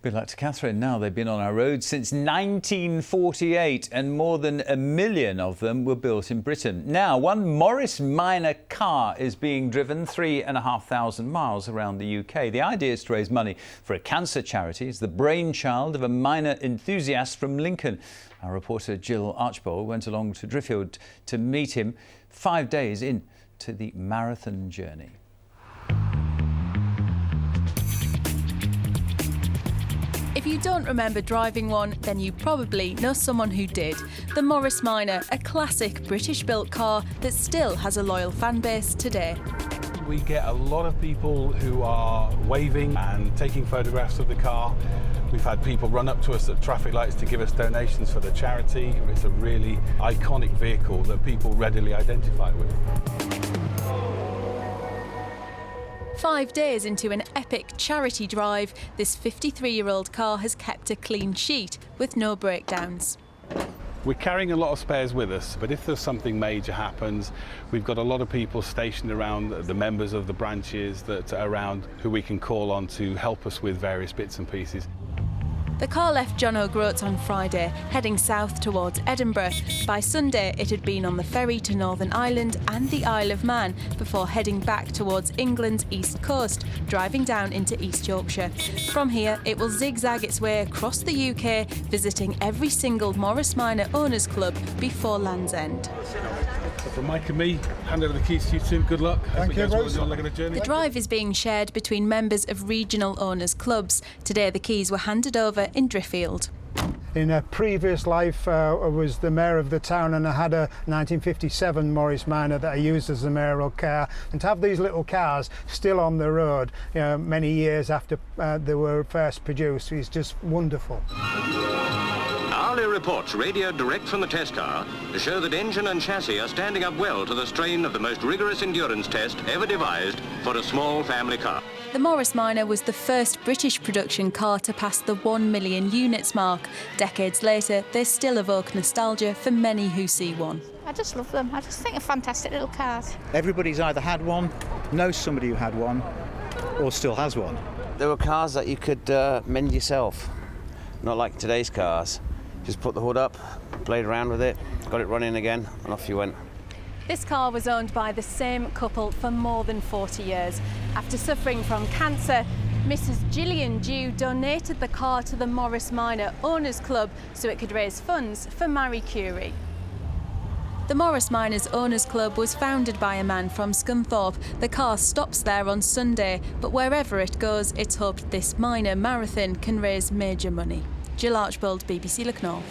Good luck to Catherine. Now, they've been on our roads since 1948 and more than 1 million of them were built in Britain. Now, one Morris Minor car is being driven 3,500 miles around the UK. The idea is to raise money for a cancer charity. It's the brainchild of a minor enthusiast from Lincoln. Our reporter Jill Archbold went along to Driffield to meet him 5 days into the marathon journey. If you don't remember driving one, then you probably know someone who did. The Morris Minor, a classic British-built car that still has a loyal fan base today. We get a lot of people who are waving and taking photographs of the car. We've had people run up to us at traffic lights to give us donations for the charity. It's a really iconic vehicle that people readily identify with. 5 days into an epic charity drive, this 53-year-old car has kept a clean sheet with no breakdowns. We're carrying a lot of spares with us, but if there's something major happens, we've got a lot of people stationed around, the members of the branches that are around who we can call on to help us with various bits and pieces. The car left John O'Groats on Friday, heading south towards Edinburgh. By Sunday, it had been on the ferry to Northern Ireland and the Isle of Man before heading back towards England's east coast, driving down into East Yorkshire. From here, it will zigzag its way across the UK, visiting every single Morris Minor Owners Club before Land's End. So from Mike and me, hand over the keys to you two. Good luck. Thank you, Rose. The drive is being shared between members of regional owners clubs. Today, the keys were handed over in Driffield. In a previous life, I was the mayor of the town, and I had a 1957 Morris Minor that I used as the mayoral car. And to have these little cars still on the road, many years after they were first produced, is just wonderful. Hourly reports radioed direct from the test car show that engine and chassis are standing up well to the strain of the most rigorous endurance test ever devised for a small family car. The Morris Minor was the first British production car to pass the 1 million units mark. Decades later, they still evoke nostalgia for many who see one. I just love them. I just think they're fantastic little cars. Everybody's either had one, knows somebody who had one, or still has one. There were cars that you could mend yourself, not like today's cars. Just put the hood up, played around with it, got it running again, and off you went. This car was owned by the same couple for more than 40 years. After suffering from cancer, Mrs. Gillian Dew donated the car to the Morris Minor Owners Club so it could raise funds for Marie Curie. The Morris Miners Owners Club was founded by a man from Scunthorpe. The car stops there on Sunday, but wherever it goes, it's hoped this minor marathon can raise major money. Jill Archbold, BBC Lucknow.